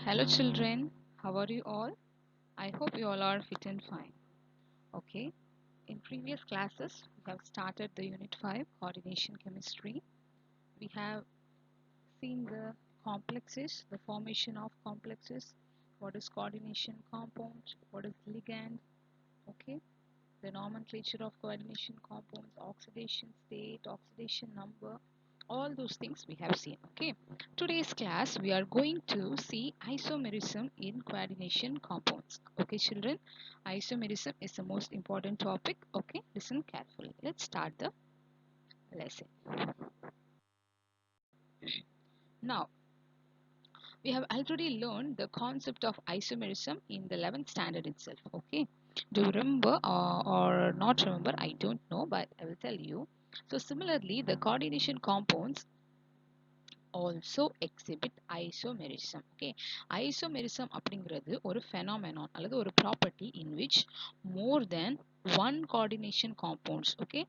Hello children, how are you all? I hope you all are fit and fine. Okay, in previous classes we have started the unit 5 coordination chemistry. We have seen the complexes, the formation of complexes, what is coordination compound, what is ligand, okay, the nomenclature of coordination compounds, oxidation state, oxidation number, all those things we have seen. Okay, today's class we are going to see isomerism in coordination compounds. Okay children, isomerism is the most important topic. Okay, listen carefully. Let's start the lesson. Now we have already learned the concept of isomerism in the 11th standard itself. Okay, do you remember or not remember? I don't know, but I will tell you. So similarly, the coordination compounds also exhibit isomerism. Okay, isomerism அப்படிங்கிறது ஒரு phenomenon அல்லது ஒரு property in which more than one coordination compounds, okay,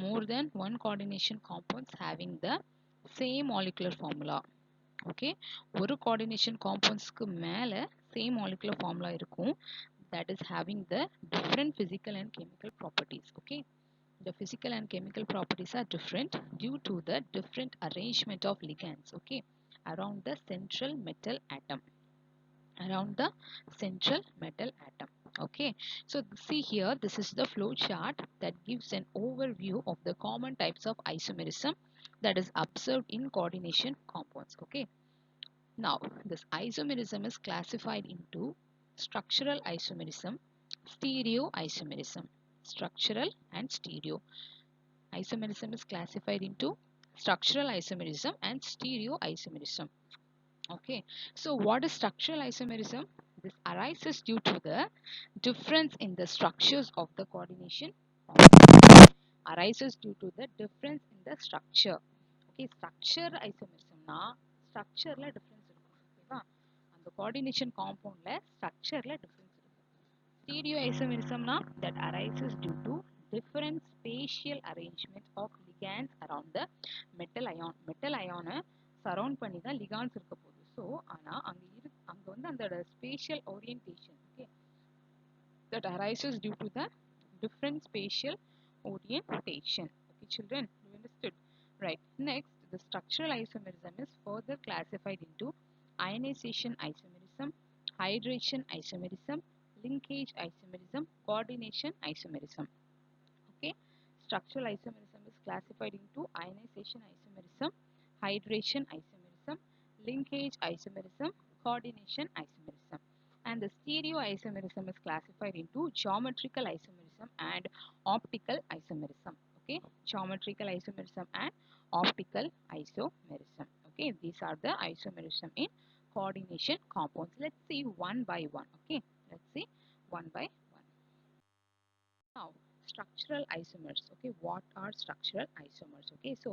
more than one coordination compounds having the same molecular formula. Okay, ஒரு coordination காம்பவுண்ட்ஸ்க்கு மேல same molecular formula இருக்கும், that is having the different physical and chemical properties. Okay, the physical and chemical properties are different due to the different arrangement of ligands, okay, around the central metal atom, around the central metal atom. Okay, so see here, this is the flow chart that gives an overview of the common types of isomerism that is observed in coordination compounds. Okay, now this isomerism is classified into structural isomerism, stereo isomerism. Structural and stereo isomerism is classified into structural isomerism and stereo isomerism. Okay, so what is structural isomerism? This arises due to the difference in the structures of the coordination compounds. Arises due to the difference in the structure. Okay, structure isomerism na structure la difference irukum. Okay va, and the coordination compound la structure la difference irukum. Stereoisomerism na that arises due to different spatial arrangement of ligands around the metal ion. Metal ion surround பண்ணி தான் ligands இருக்க போகுது. So ஆனால் அங்கே வந்து அந்த spatial orientation, okay, that arises due to the different spatial orientation. Okay children, you understood? Right. Next, the structural isomerism is further classified into ionization isomerism, hydration isomerism, linkage isomerism, coordination isomerism. Okay, structural isomerism is classified into ionization isomerism, hydration isomerism, linkage isomerism, coordination isomerism. And the stereo isomerism is classified into geometrical isomerism and optical isomerism. Okay, geometrical isomerism and optical isomerism. Okay, these are the isomerism in coordination compounds. Let's see one by one. Okay, let's see one by one. Now, structural isomers. Okay, what are structural isomers? Okay, so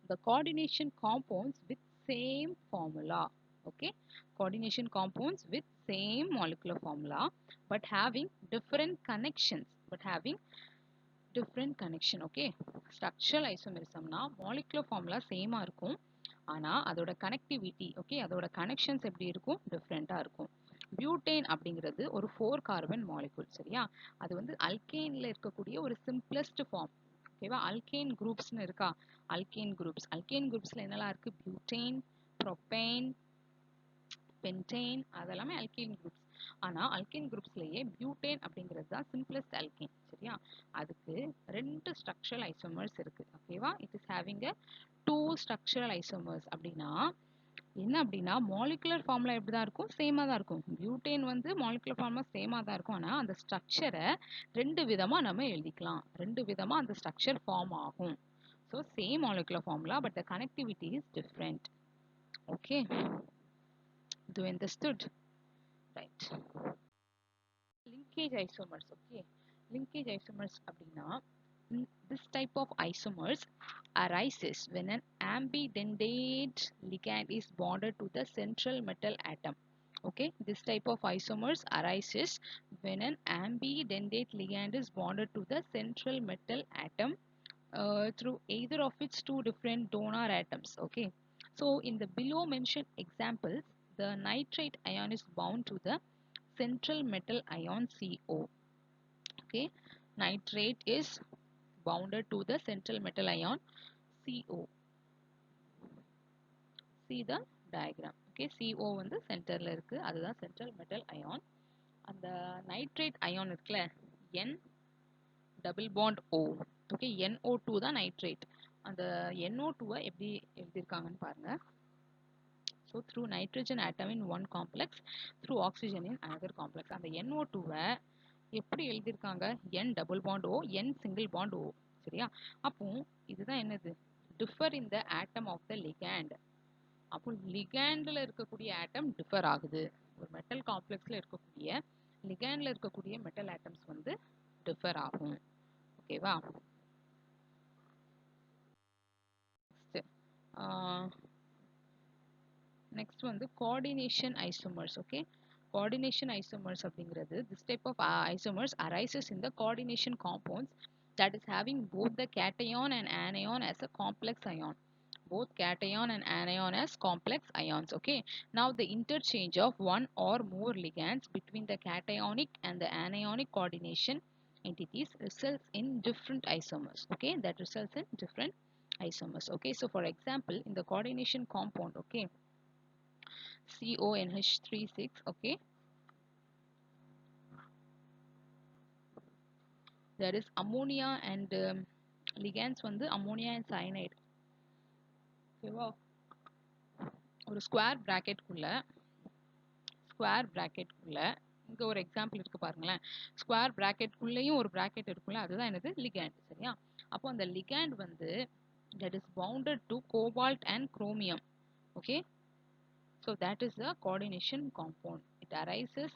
the coordination compounds with same formula. Okay, coordination compounds with same molecular formula but having different connections. Okay, structural isomerism na molecular formula same ஆ இருக்கும், ஆனா அதோட connectivity, okay, அதோட connections எப்படி இருக்கும், டிஃப்ரெண்டா இருக்கும். Butane அப்படிங்கிறது ஒரு 4 கார்பன் மாலிகூல், சரியா? அது வந்து அல்கேன்ல இருக்கக்கூடிய ஒரு சிம்பிளஸ்ட் ஃபார்ம். ஓகேவா, அல்கேன் குரூப்ஸ்னு இருக்கா, அல்கேன் குரூப்ஸ்ல என்னெல்லாம் இருக்கு, பியூட்டேன், ப்ரோபேன், பென்டேன், அதெல்லாமே அல்கேன் குரூப்ஸ். ஆனா அல்கேன் குரூப்ஸ்லயே பியூட்டேன் அப்படிங்கிறது தான் சிம்பிளஸ்ட் அல்கேன், சரியா? அதுக்கு 2 ஸ்ட்ரக்சரல் ஐசோமர்ஸ் இருக்கு. ஓகேவா, it is having a 2 structural isomers. அப்படின்னா என்ன அப்படின்னா, மாலிகுலர் ஃபார்முலா எப்படி தான் இருக்கும், சேமா தான் இருக்கும். பியூட்டேன் வந்து மாலிகுலர் ஃபார்முலா சேமா தான் இருக்கும், ஆனா அந்த ஸ்ட்ரக்சரை 2 விதமா நம்ம எழுதிக்கலாம், 2 விதமா அந்த ஸ்ட்ரக்சர் ஃபார்ம் ஆகும். So same molecular formula but the connectivity is different. Okay, do you understood? Right. Linkage isomers. Okay, linkage isomers அப்படின்னா this type of isomers arises when an ambidentate ligand is bonded to the central metal atom. Okay, this type of isomers arises when an ambidentate ligand is bonded to the central metal atom through either of its 2 different donor atoms. Okay, so in the below mentioned examples, the nitrate ion is bound to the central metal ion CO. Okay, nitrate is bounded to the central metal ion CO. See the diagram. Okay, CO வந்து சென்டர்ல இருக்கு, அதுதான் central metal ion. அந்த nitrate ion இருக்குல்ல, N double bond O. Okay, NO2 தான் nitrate. அந்த NO2 எப்படி எழுதிருக்காங்கன்னு பாருங்க. So through nitrogen atom in one complex, through oxygen in another complex. அந்த NO2 எப்படி எழுதிருக்காங்க? N double bond O, N single bond O. சரியா? அப்போ இதுதான் என்னது? Differ in the atom of the ligand. அப்போ லிகாண்ட்ல இருக்கக்கூடிய ஆட்டம் டிஃபர் ஆகுது. ஒரு மெட்டல் காம்ப்ளெக்ஸ்ல இருக்கக்கூடிய லிகாண்ட்ல இருக்கக்கூடிய மெட்டல் ஆட்டம்ஸ் வந்து டிஃபர் ஆகும். ஓகேவா? நெக்ஸ்ட் வந்து coordination isomers. Okay, coordination isomers அப்படிங்கிறது this type of isomers arises in the coordination compounds that is having both the cation and anion as a complex ion. Both cation and anion as complex ions. Okay, now the interchange of one or more ligands between the cationic and the anionic coordination entities results in different isomers. Okay, that results in different isomers. Okay, so for example in the coordination compound, okay, CONH36, okay, there is ammonia and ligands வந்து ammonia and cyanide. ஓகேவா? ஒரு square பிராக்கெட்குள்ள இங்க ஒரு example இருக்கு பாருங்களேன். Square பிராக்கெட்குள்ளேயும் ஒரு bracket இருக்குல்ல, அதுதான் என்னது? லிகேண்ட். சரியா? அப்போ அந்த லிகேண்ட் வந்து that is bounded to cobalt and chromium. Okay, so that is the coordination compound. It arises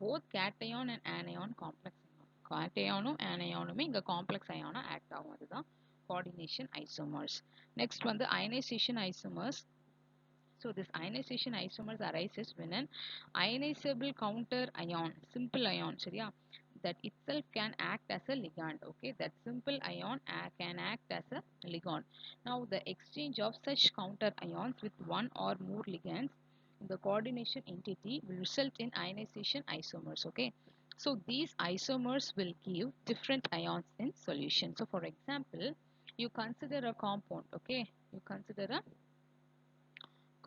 both cation and anion complex ion. Cationum anionuமே இங்க complex ion ஆக்ட் ஆகும். அதுதான் coordination isomers. Next வந்து ionization isomers. So this ionization isomers arises when an ionizable counter ion, simple ion, சரியா, that itself can act as a ligand. Okay, that simple ion can act as a ligand. Now the exchange of such counter ions with one or more ligands in the coordination entity will result in ionization isomers. Okay, so these isomers will give different ions in solution. So for example, you consider a compound. Okay, you consider a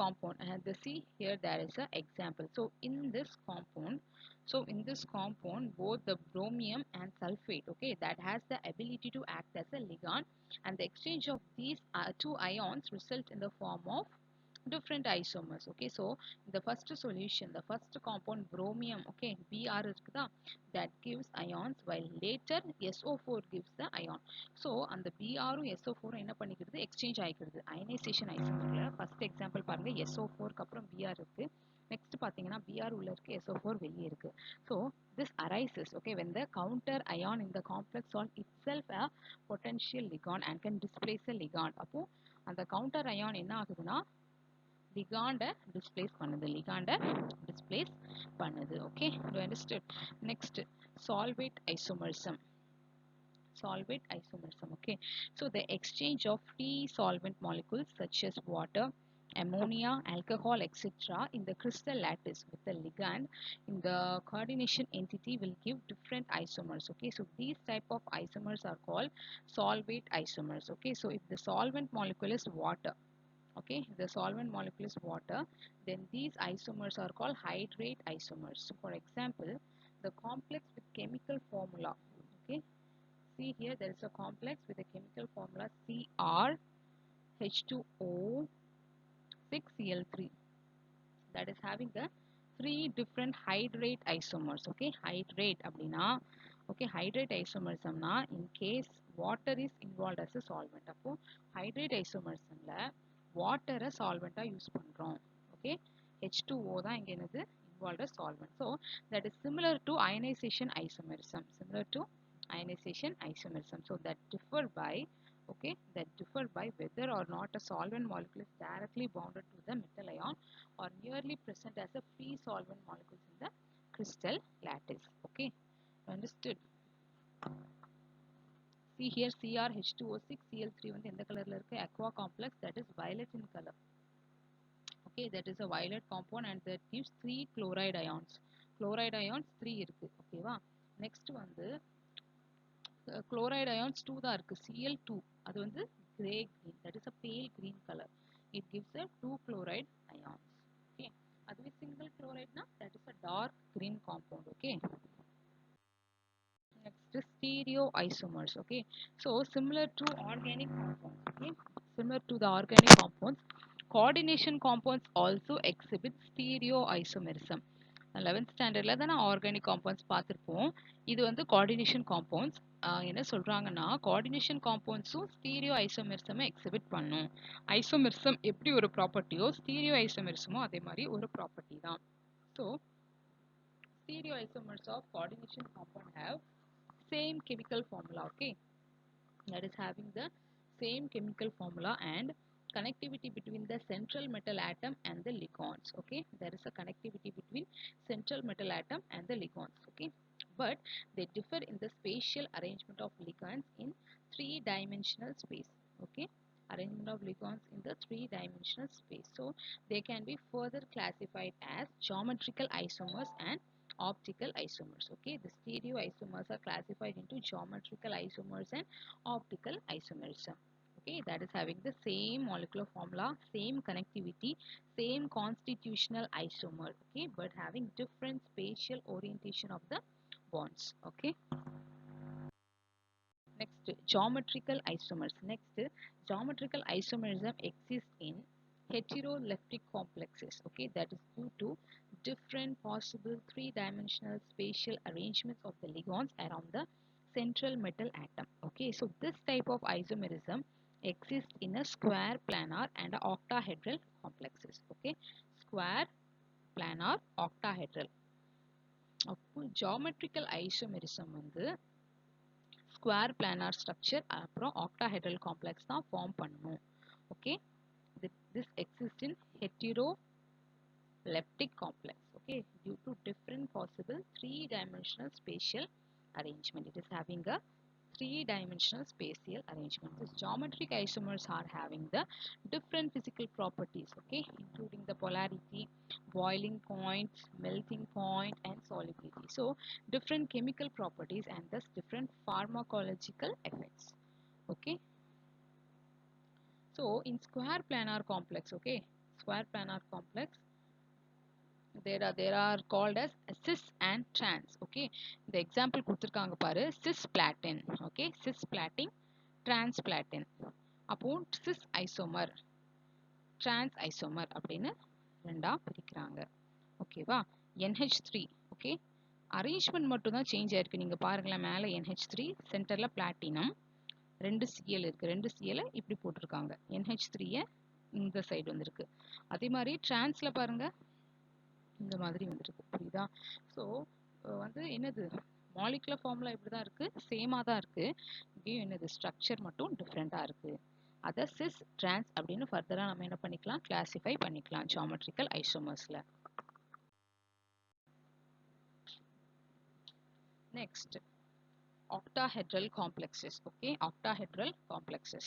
compound, and see here there is an example. So in this compound both the bromium and sulfate, okay, that has the ability to act as a ligand, and the exchange of these two ions result in the form of different isomers. Okay, so the first solution, the first compound bromium, okay, Br இருக்குதா, that gives ions, while later SO4 gives the ion. So அந்த Br உம் SO4 என்ன பண்ணிக்கிறது? Exchange ஆயிக்கிறது. Ionisation ஐசோமர்ல first example பாருங்க, SO4 க்கு அப்புறம் Br இருக்கு. Next பாத்தீங்கன்னா Br உள்ள இருக்கு, SO4 வெளியே இருக்கு. So this arises, okay, when the counter ion in the complex are itself a potential ligand and can displace a ligand. அப்போ அந்த கவுண்டர் அயான் என்ன ஆகுதுன்னா லிகாண்ட டிஸ்பிளேஸ் பண்ணுது. Okay, you understood? Next, solvate isomerism. Okay, so the exchange of free solvent molecules such as water, ammonia, alcohol, etc. in the crystal lattice with the ligand in the coordination entity will give different isomers. Okay, so these type of isomers are called solvate isomers. Okay, so if the solvent molecule is water, okay, the solvent molecule is water, then these isomers are called hydrate isomers. So for example, the complex with chemical formula, okay, see here there is a complex with a chemical formula CrH2O6Cl3 that is having the three different hydrate isomers. Okay, hydrate அப்படினா, okay, hydrate isomerismனா in case water is involved as a solvent, அப்போ hydrate isomerismல water solvent use பண்றோம். Okay, H2O தான் இங்க என்னது? involved as solvent. So that is similar to ionization isomerism. So that differ by, okay, that differ by whether or not a solvent molecule is directly bounded to the metal ion or merely present as a free solvent molecules in the crystal lattice. Okay, understood? See here CrH2O6Cl3 வந்து எந்த கலர்ல இருக்கு? aqua complex, that is violet in color. Okay, that is a violet compound and that gives 3 chloride ions. Chloride ions 3 இருக்கு. ஓகேவா? Next வந்து chloride ions 2 தான் இருக்கு. Cl2 அது வந்து gray green, that is a pale green color. It gives a 2 chloride ions. Okay, அதுவே single chloride na, that is a dark green compound. Okay, next is stereoisomers. Okay, so similar to organic compounds. Okay, similar to the organic compounds, coordination compounds also exhibit stereoisomerism. 11th ஸ்டாண்டர்ட்ல தான் நான் organic compounds பார்த்துருப்போம். இது வந்து coordination compounds. என்ன சொல்றாங்கன்னா coordination காம்பவுண்ட்ஸும் stereo ஐசோமெரிசமை exhibit பண்ணும். Isomerism எப்படி ஒரு ப்ராப்பர்ட்டியோ ஸ்டீரியோ ஐசோமெரிசமும் அதே மாதிரி ஒரு ப்ராப்பர்ட்டி தான். So stereoisomers of coordination compound have same chemical formula. Okay, that is having the same chemical formula and connectivity between the central metal atom and the ligands. Okay, there is a connectivity between central metal atom and the ligands. Okay, but they differ in the spatial arrangement of ligands in three-dimensional space. Okay, arrangement of ligands in the three-dimensional space. So they can be further classified as geometrical isomers and optical isomers. Okay, the stereoisomers are classified into geometrical isomers and optical isomerism. Okay, that is having the same molecular formula, same connectivity, same constitutional isomer. Okay, but having different spatial orientation of the bonds. Okay, next geometrical isomers. Next, geometrical isomerism exists in heteroleptic complexes. Okay, that is due to different possible three-dimensional spatial arrangements of the ligands around the central metal atom. Okay, so this type of isomerism exists in a square, planar and a octahedral complexes. Okay, square, planar, octahedral. Geometrical isomerism வந்து square planar structure அப்புறம் octahedral complex தான் form பண்ணும். Okay, this exists in heteroleptic complex. Okay, due to different possible three-dimensional spatial arrangement. It is having a three-dimensional spatial arrangement. These geometric isomers are having the different physical properties, okay, including the polarity, boiling point, melting point, and solubility. So different chemical properties and thus different pharmacological effects. Okay, so in square planar complex, okay, square planar complex, there are called as cis and trans. Okay, the example கொடுத்திருக்காங்க பாரு, cisplatin. Okay, cisplatin, transplatin. அப்போ cis isomer, trans isomer அப்படின்னு ரெண்டா பிரிக்கிறாங்க. ஓகேவா? NH3. Okay, arrangement மட்டும் தான் change ஆயிருக்கு. நீங்க பாருங்களேன், மேலே NH3, சென்டர்ல பிளாட்டினம், 2 Cl இருக்கு. 2 Cl இப்படி போட்டிருக்காங்க. NH3 இந்த சைடு வந்திருக்கு. அதே மாதிரி டிரான்ஸ்ல பாருங்க, இந்த மாதிரி வந்துருக்கு. புரியுதா? ஸோ வந்து என்னது, மாலிகுலர் ஃபார்முலா இப்படி தான் இருக்கு, சேமாக தான் இருக்கு. இங்கேயும் என்னது, ஸ்ட்ரக்சர் மட்டும் டிஃப்ரெண்ட்டாக இருக்கு. அதை சிஸ் டிரான்ஸ் அப்படின்னு ஃபர்தராக நம்ம என்ன பண்ணிக்கலாம், கிளாசிஃபை பண்ணிக்கலாம் ஜியாமெட்ரிக்கல் ஐசோமர்ஸில். Next octahedral complexes. Okay, octahedral complexes.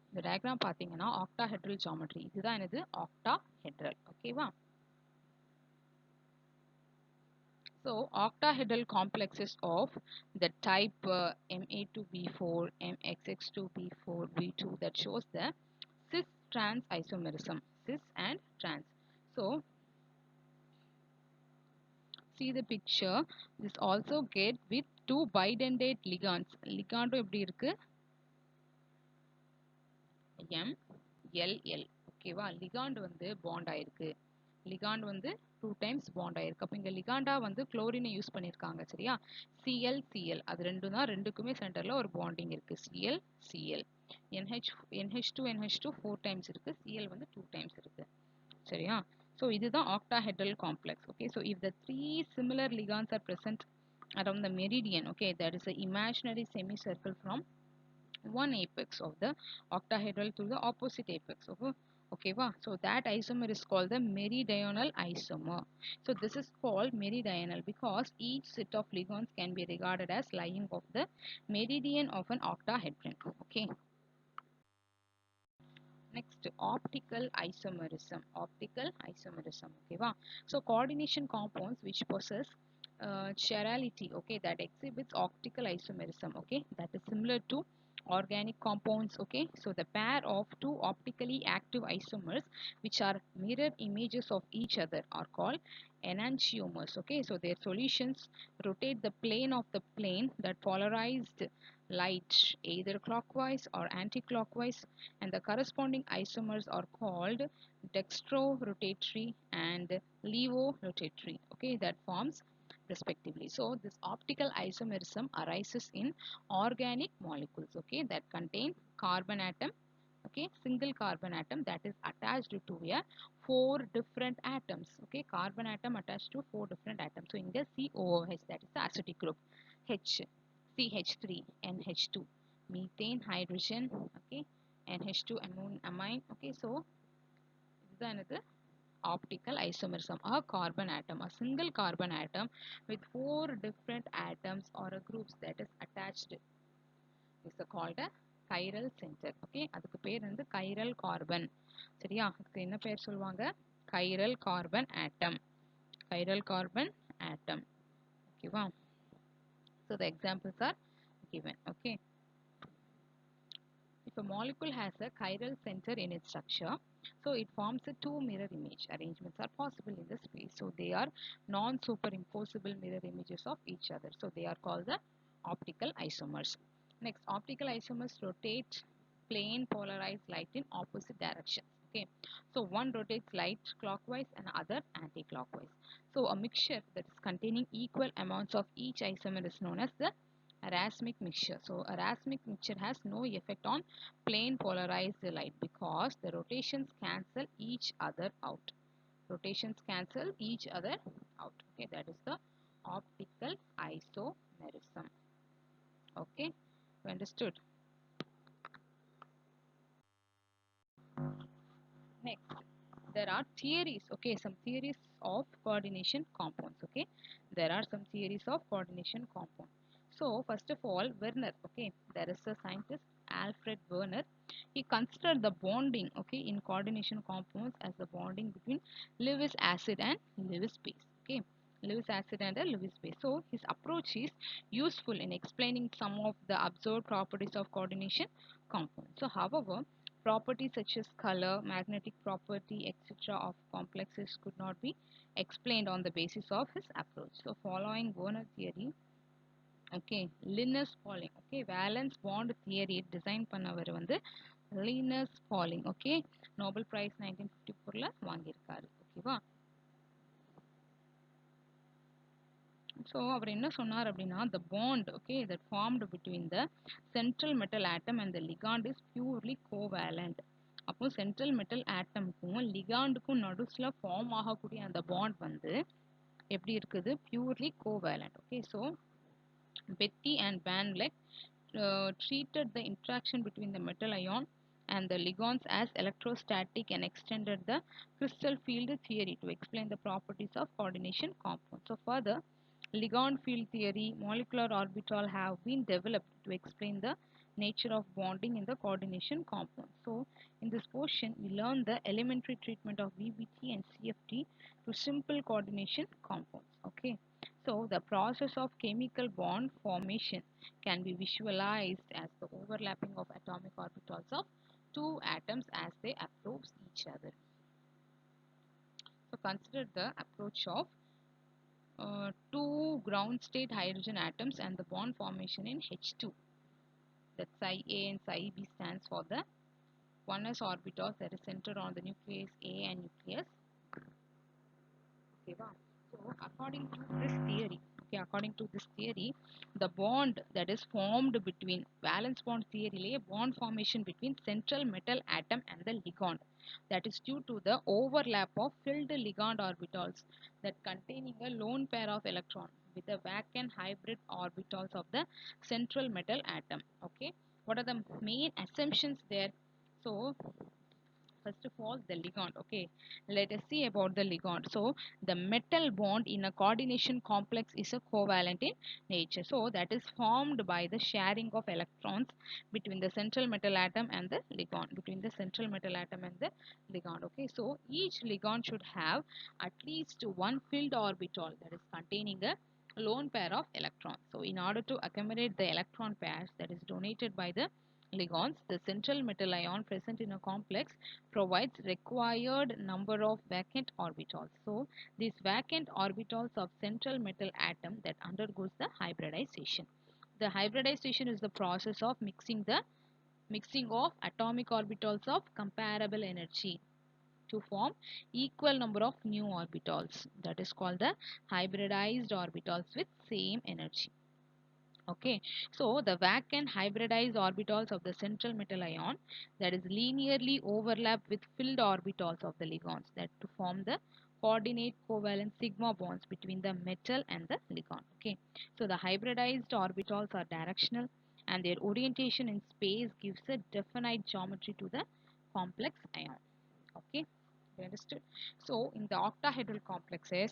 இந்த டயக்ராம் பார்த்தீங்கன்னா octahedral geometry, இதுதான் என்னது, octahedral. ஓகேவா? So octahedral complexes of the type Ma2B4, MXX2B4, B2, that shows the cis-trans isomerism, cis and trans. So see the picture, this also get with two bidentate ligands. Ligando எப்படி இருக்கு, MLL. ஓகேவா? Ligand வந்து bond ஆயிருக்கு, ligand வந்து 2 times bond ஆயிருக்கு. அப்போ இங்க லிகாண்டா வந்து குளோரினை யூஸ் பண்ணியிருக்காங்க. சரியா? Cl Cl அது ரெண்டும் தான், ரெண்டுக்குமே சென்டர்ல ஒரு பாண்டிங் இருக்கு. Cl Cl. NH2 NH2 4 times இருக்கு, Cl வந்து 2 டைம்ஸ் இருக்கு. சரியா? So இதுதான் octahedral complex. Okay, so if the three similar ligands are present around the meridian, okay, that is an imaginary semicircle from one apex of the octahedral to the opposite apex. Okay, so that isomer is called the meridional isomer. So this is called meridional because each set of ligands can be regarded as lying off the meridian of an octahedron. Okay, Next, optical isomerism. Optical isomerism. Okay, wow. So coordination compounds which possess chirality, okay, that exhibits optical isomerism, okay, that is similar to organic compounds, okay. So the pair of two optically active isomers which are mirror images of each other are called enantiomers, okay. So their solutions rotate the plane of the plane that polarized light either clockwise or anti-clockwise, and the corresponding isomers are called dextrorotatory and levorotatory, okay, that forms respectively. So this optical isomerism arises in organic molecules, okay, that contain carbon atom, okay, single carbon atom that is attached to a four different atoms, okay, carbon atom attached to four different atoms. So in the COOH, that is the acidic group, H, CH3, NH2, methane, hydrogen, okay, NH2 amine, okay. So this is another optical isomerism. A carbon atom, a single carbon atom with four different atoms or a groups that is attached is called a chiral center, okay. அதுக்கு பேர் வந்து chiral carbon, சரியா. அதுக்கு என்ன பேர் சொல்லுவாங்க? Chiral carbon atom. Chiral carbon atom, ஓகேவா. So the examples are given, okay. If a molecule has a chiral center in its structure, so it forms a two mirror image. Arrangements are possible in the space. So they are non-superimposable mirror images of each other. So they are called the optical isomers. Next, optical isomers rotate plane polarized light in opposite directions. Okay, so one rotates light clockwise and other anti-clockwise. So a mixture that is containing equal amounts of each isomer is known as the Erasmic mixture. So Erasmic mixture has no effect on plane polarized light because the rotations cancel each other out. Rotations cancel each other out. Okay, that is the optical isomerism. Okay, you understood? Next, there are theories, okay, some theories of coordination compounds, okay. There are some theories of coordination compounds. So first of all, Werner, okay, there is a scientist Alfred Werner. He considered the bonding, okay, in coordination compounds as the bonding between Lewis acid and Lewis base, okay. Lewis acid and a Lewis base. So his approach is useful in explaining some of the observed properties of coordination compounds. So however, properties such as color, magnetic property, etc. of complexes could not be explained on the basis of his approach. So following Werner theory, okay, Linus Pauling, okay, valence bond theory design பண்ணவர் வந்து Linus Pauling, okay, Nobel Prize 1954ல வாங்கியிருக்காரு, ஓகேவா. So அவர் என்ன சொன்னார் அப்படின்னா, the bond, okay, that formed between the central metal atom and the ligand is purely covalent. அப்போ central metal atomக்கும் ligandக்கும் நடுவுல form ஆகக்கூடிய அந்த bond வந்து எப்படி இருக்குது? Purely covalent. Okay, so Betty and Van Vleck treated the interaction between the metal ion and the ligands as electrostatic and extended the crystal field theory to explain the properties of coordination compounds. So further, ligand field theory, molecular orbital have been developed to explain the nature of bonding in the coordination compounds. So in this portion, we learn the elementary treatment of VBT and CFT to simple coordination compounds. Okay, so the process of chemical bond formation can be visualized as the overlapping of atomic orbitals of two atoms as they approach each other. So consider the approach of two ground state hydrogen atoms and the bond formation in H2. That psi A and psi B stands for the 1s orbitals that is centered on the nucleus A and nucleus. Okay, so according to this theory, okay, according to this theory, the bond that is formed between valence bond theory, bond formation between central metal atom and the ligand, that is due to the overlap of filled ligand orbitals that containing a lone pair of electron with the vacant hybrid orbitals of the central metal atom. Okay, what are the main assumptions there? So First of all, the ligand. Okay, let us see about the ligand. So the metal bond in a coordination complex is a covalent in nature. So that is formed by the sharing of electrons between the central metal atom and the ligand. Between the central metal atom and the ligand. Okay, so each ligand should have at least one filled orbital that is containing a lone pair of electrons. So in order to accumulate the electron pairs that is donated by the ligands, the central metal ion present in a complex provides required number of vacant orbitals. So these vacant orbitals of central metal atom that undergoes the hybridization. The hybridization is the process of mixing of atomic orbitals of comparable energy to form equal number of new orbitals. That is called the hybridized orbitals with same energy. Okay, so the vacant hybridized orbitals of the central metal ion that is linearly overlap with filled orbitals of the ligands that to form the coordinate covalent sigma bonds between the metal and the ligand. Okay, so the hybridized orbitals are directional and their orientation in space gives a definite geometry to the complex ion. Okay, you understood? So in the octahedral complexes,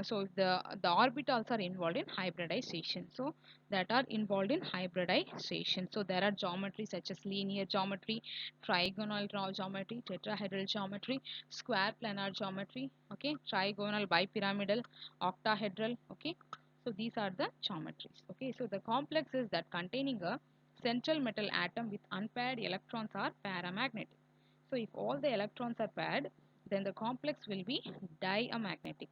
so the orbitals are involved in hybridization. So that are involved in hybridization. So there are geometries such as linear geometry, trigonal geometry, tetrahedral geometry, square planar geometry, okay, trigonal bipyramidal, octahedral, okay. So these are the geometries. Okay, so the complexes that containing a central metal atom with unpaired electrons are paramagnetic. So if all the electrons are paired, then the complex will be diamagnetic.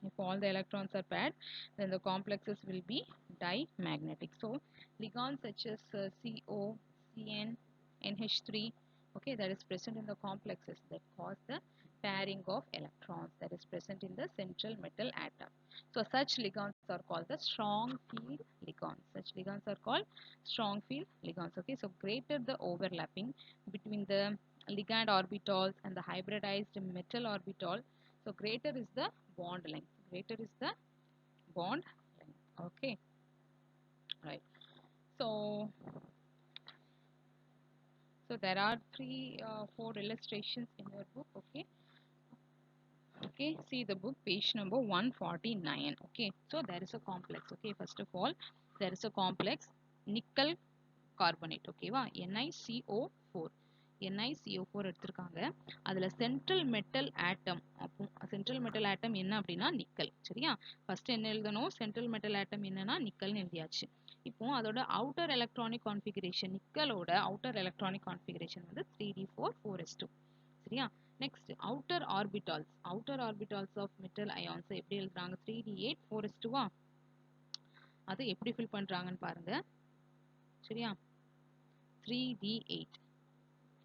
If all the electrons are paired, then the complexes will be diamagnetic. So ligands such as CO, CN, NH3, okay, that is present in the complexes that cause the pairing of electrons that is present in the central metal atom. So such ligands are called the strong field ligands. Such ligands are called strong field ligands. Okay, so greater the overlapping between the ligand orbitals and the hybridized metal orbital, so greater is the bond length. Greater is the bond length. Okay, right. So, so there are four illustrations in your book. Okay, okay. See the book, page number 149. Okay, so there is a complex. Okay, first of all, there is a complex nickel carbonate. Okay, வா NiCO4. NiCO4 எடுத்திருக்காங்க. அதுல central metal ஆட்டம், அப்போ central metal ஆட்டம் என்ன அப்படின்னா nickel. சரியா? First என்ன எழுதணும்? Central metal ஆட்டம் என்னன்னா நிக்கல்னு எழுதியாச்சு. இப்போ அதோட அவுட்டர் எலக்ட்ரானிக் கான்ஃபிகரேஷன், நிக்கலோட அவுட்டர் எலக்ட்ரானிக் கான்ஃபிகரேஷன் வந்து 3d4 4s2. சரியா? Next outer orbitals of metal ions எப்படி எழுதுறாங்க? 3d8 4s2வா? அதை எப்படி ஃபில் பண்றாங்கன்னு பாருங்க. சரியா? 3d8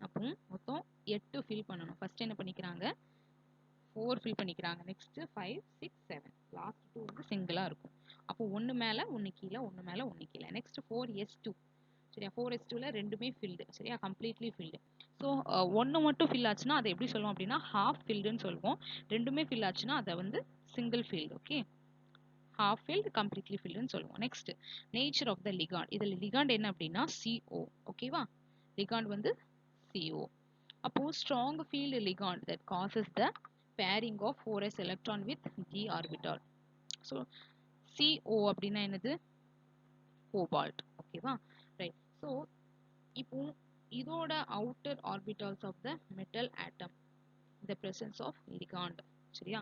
அப்போ மொத்தம் 8 ஃபில் பண்ணணும். ஃபர்ஸ்ட் என்ன பண்ணிக்கிறாங்க? 4 ஃபில் பண்ணிக்கிறாங்க. நெக்ஸ்ட் 5 6 7, லாஸ்ட் 2 வந்து சிங்கிளா இருக்கும். அப்போ ஒன்னு மேல ஒன்னு கீழே, ஒன்னு மேல ஒன்னு கீழே. Next 4s2. சரியா? 4s2ல ரெண்டுமே ஃபில்டு. சரியா? Completely field. ஸோ ஒன்று மட்டும் ஃபில் ஆச்சுன்னா அதை எப்படி சொல்லுவோம் அப்படின்னா ஹாஃப் ஃபில்டுன்னு சொல்லுவோம். ரெண்டுமே ஃபில் ஆச்சுன்னா அதை வந்து single filled. Okay, half filled, completely filled ன்னு சொல்லுவோம். Next nature of the ligand. இதுல லிகாண்ட் என்ன அப்படின்னா CO. ஓகேவா? லிகாண்ட் வந்து CO. அப்போ strong field ligand that causes the pairing of 4s electron with d orbital. So CO அப்படின்னா என்னது? கோபால்ட். ஓகேவா? ரைட். ஸோ இப்போ இதோட outer orbitals of the metal atom in the presence of ligand. சரியா?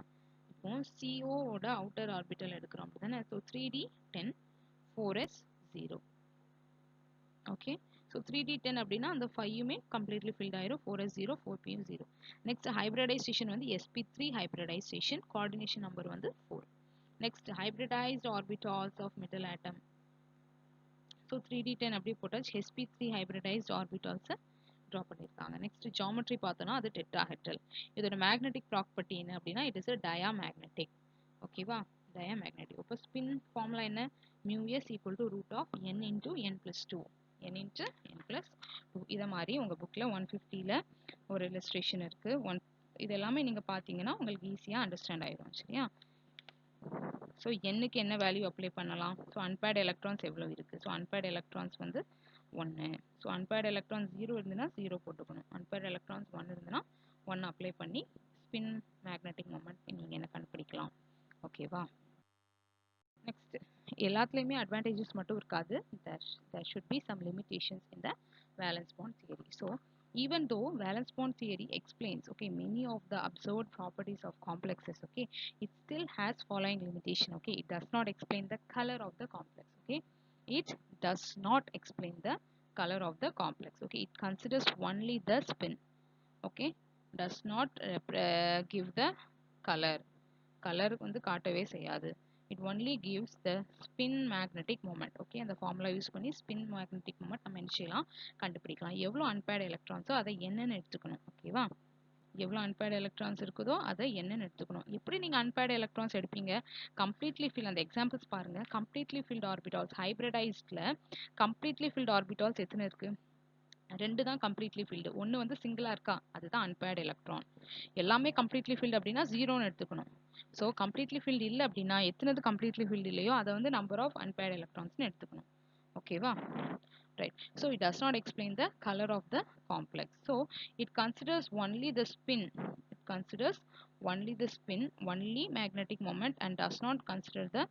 இப்போ CO ஓட outer orbital எடுக்கிறோம் அப்படிதானே. So 3d10 4s0. Okay, so 3d10 அப்படின்னா அந்த 5யுமே கம்ப்ளீட்லி ஃபில்ட் ஆயிரும். 4s0 4p 0. நெக்ஸ்ட் ஹைப்ரிடைசேஷன் வந்து sp3 ஹைப்ரிடைசேஷன், கோஆர்டினேஷன் நம்பர் வந்து 4. Next hybridised orbitals of metal atom. So 3d10 அப்படியே போட்டாச்சு. sp3 ஹைப்ரிடைஸ்ட் ஆர்பிட்டால்ஸை ட்ரா பண்ணியிருக்காங்க. நெக்ஸ்ட் ஜாமெட்ரி பார்த்தோன்னா அது டெட்ராஹெட்ரல். இதோட மேக்னெட்டிக் ப்ராப்பர்ட்டி என்ன அப்படின்னா இட் இஸ் டயாமேக்னெட்டிக். ஓகேவா? டயாமேக்னெட்டிக். இப்போ ஸ்பின் ஃபார்முலா என்ன? μs equal to root of n into n+2. n into n+2. இதை மாதிரி உங்கள் புக்கில் 150ல் ஒரு இல்லஸ்ட்ரேஷன் இருக்குது. இது எல்லாமே நீங்கள் பார்த்தீங்கன்னா உங்களுக்கு ஈஸியாக அண்டர்ஸ்டாண்ட் ஆயிடும். சரியா? ஸோ என்னுக்கு என்ன வேல்யூ அப்ளை பண்ணலாம்? ஸோ அன்பேர்டு எலக்ட்ரான்ஸ் எவ்வளோ இருக்குது? ஸோ அன்பேர்டு எலக்ட்ரான்ஸ் வந்து 1. ஸோ அன்பேர்டு எலக்ட்ரான்ஸ் 0 இருந்ததுன்னா 0 போட்டுக்கணும். அன்பேர்டு எலக்ட்ரான்ஸ் 1 இருந்ததுன்னா 1 அப்ளை பண்ணி ஸ்பின் மேக்னெட்டிக் மொமெண்ட் நீங்கள் என்ன கண்டுபிடிக்கலாம். ஓகேவா? நெக்ஸ்ட், எல்லாத்துலேயுமே அட்வான்டேஜஸ் மட்டும் இருக்காது. there should be some limitations in the valence bond theory. So even though valence bond theory explains okay many of the observed properties of complexes, okay, it still has following limitation. Okay, it does not explain the color of the complex. Okay, it does not explain the color of the complex. Okay, it considers only the spin. Okay, does not give the color. Color வந்து காட்டவே செய்யாது. It only gives the spin magnetic moment. Okay, அந்த formula use பண்ணி spin magnetic moment நம்ம என்ன செய்யலாம், கண்டுபிடிக்கலாம். எவ்வளோ அன்பேர்டு எலக்ட்ரான்ஸோ அதை என்னன்னு எடுத்துக்கணும். ஓகேவா? எவ்வளோ அன்பேர்டு எலக்ட்ரான்ஸ் இருக்குதோ அதை என்னன்னு எடுத்துக்கணும். எப்படி நீங்கள் அன்பேர்டு எலக்ட்ரான்ஸ் எடுப்பீங்க? கம்ப்ளீட்லி ஃபில், அந்த எக்ஸாம்பிள்ஸ் பாருங்க. கம்ப்ளீட்லி ஃபில்ட் ஆர்பிட்டால்ஸ் ஹைப்ரிடைஸ்டில் கம்ப்ளீட்லி ஃபில்ட் ஆர்பிட்டால்ஸ் எத்தனை இருக்கு? 2 தான் கம்ப்ளீட்லி ஃபில்டு. ஒன்று வந்து சிங்கிளாக இருக்கா, அதுதான் அன்பேர்டு எலக்ட்ரான். எல்லாமே கம்ப்ளீட்லி ஃபில்டு அப்படின்னா 0ன்னு எடுத்துக்கணும். ஸோ கம்ப்ளீட்லி ஃபில்டு இல்லை அப்படின்னா எத்தனது கம்ப்ளீட்லி ஃபில்டு இல்லையோ அதை வந்து நம்பர் ஆஃப் அன்பேர்டு எலக்ட்ரான்ஸ்னு எடுத்துக்கணும். ஓகேவா? Right. So it does not explain the color of the complex. So it considers only the spin. It considers only the spin, only magnetic moment, and does not consider the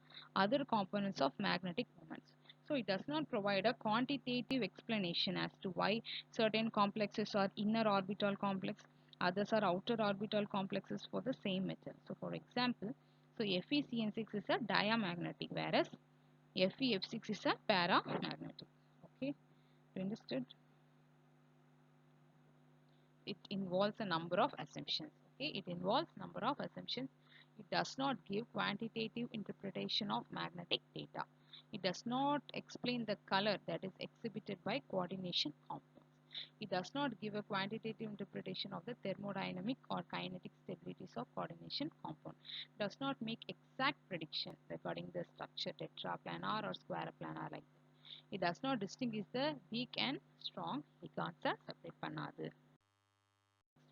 other components of magnetic moments. So it does not provide a quantitative explanation as to why certain complexes are inner orbital complex, others are outer orbital complexes for the same metal. So for example, so FeCN6 is a diamagnetic, whereas FeF6 is a paramagnetic. Okay, understood? It involves a number of assumptions. Okay, it involves number of assumptions. It does not give quantitative interpretation of magnetic data. It does not explain the color that is exhibited by coordination compounds. It does not give a quantitative interpretation of the thermodynamic or kinetic stabilities of coordination compound. Does not make exact prediction regarding the structure tetraplanar or square planar like that. It does not distinguish the weak and strong ligands separate பண்ணாது.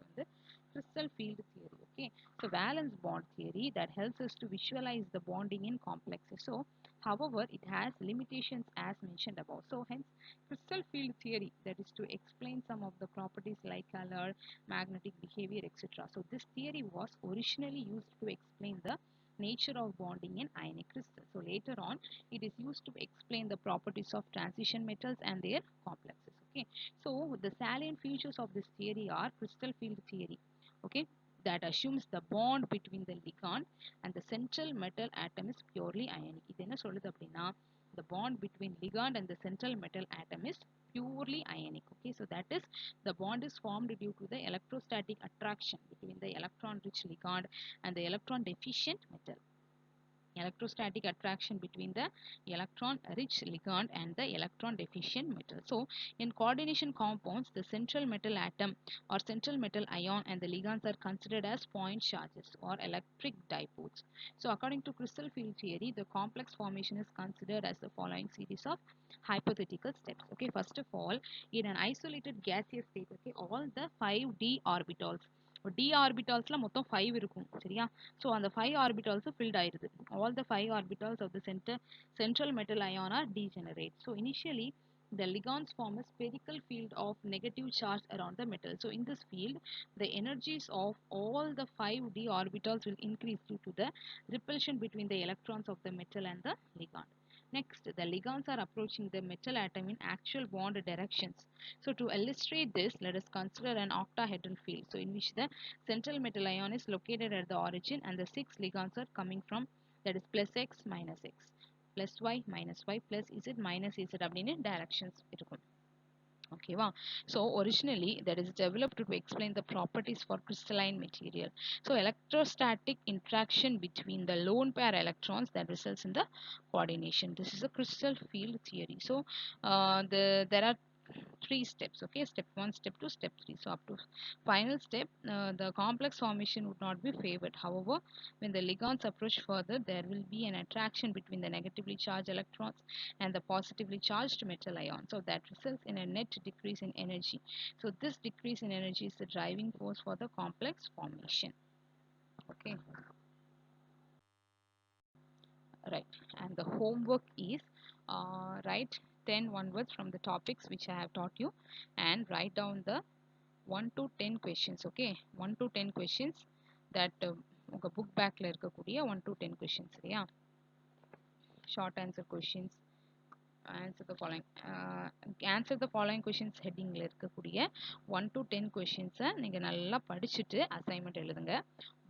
வந்து crystal field theory. Okay, so valence bond theory that helps us to visualize the bonding in complexes. So however it has limitations as mentioned above. So hence crystal field theory, that is to explain some of the properties like color, magnetic behavior, etc. So this theory was originally used to explain the nature of bonding in ionic crystals. So later on it is used to explain the properties of transition metals and their complexes. Okay, so the salient features of this theory are crystal field theory. Okay, that assumes the bond between the ligand and the central metal atom is purely ionic. இது என்ன சொல்லுது அப்படின்னா, the bond between ligand and the central metal atom is purely ionic. Okay, so that is the bond is formed due to the electrostatic attraction between the electron rich ligand and the electron deficient metal. Electrostatic attraction between the electron rich ligand and the electron deficient metal. So in coordination compounds, the central metal atom or central metal ion and the ligands are considered as point charges or electric dipoles. So according to crystal field theory, the complex formation is considered as the following series of hypothetical steps. Okay, first of all, in an isolated gaseous state, okay, all the 5d orbitals, d ஆர்பிட்டால்ஸ்ல மொத்தம் 5 இருக்கும் சரியா. So அந்த 5 orbitals filled ஆயிருது. All the 5 orbitals of the central metal ion are degenerate. So initially the ligands form a spherical field of negative charge around the metal. So in this field the energies of all the 5d orbitals will increase due to the repulsion between the electrons of the metal and the ligand. Next, the ligands are approaching the metal atom in actual bond directions. So to illustrate this, let us consider an octahedral field, so in which the central metal ion is located at the origin and the 6 ligands are coming from, that is plus x minus x, plus y minus y plus z minus z அப்படின்னு directions இருக்கும். Okay, wow. So originally that is developed to explain the properties for crystalline material. So electrostatic interaction between the lone pair electrons that results in the coordination. This is a crystal field theory. So there are 3 steps. Okay, step 1, step 2, step 3. So up to final step, the complex formation would not be favored. However, when the ligands approach further, there will be an attraction between the negatively charged electrons and the positively charged metal ion. So that results in a net decrease in energy. So this decrease in energy is the driving force for the complex formation. Okay, right. And the homework is write 10 one words from the topics which I have taught you and write down the 1 to 10 questions. Okay, 1 to 10 questions that உங்க book backல இருக்கக்கூடிய 1 to 10 questions சரியா. Short answer questions. Answer the following answer the following questions headingல இருக்கக்கூடிய 1 to 10 questions நீங்க நல்லா படிச்சுட்டு assignment எழுதுங்க.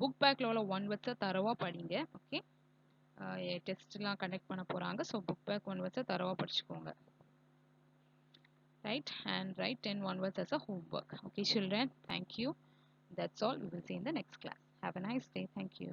Book பேக்ல உள்ள 1 words தரவா படிங்க. ஓகே, டெஸ்ட்லாம் கண்டக்ட் பண்ண போறாங்க. ஸோ புக் பேக் 1 words தரவா படிச்சுக்கோங்க. Right, and write 10 one words as a homework. Okay children, thank you. That's all. We will see in the next class. Have a nice day. Thank you.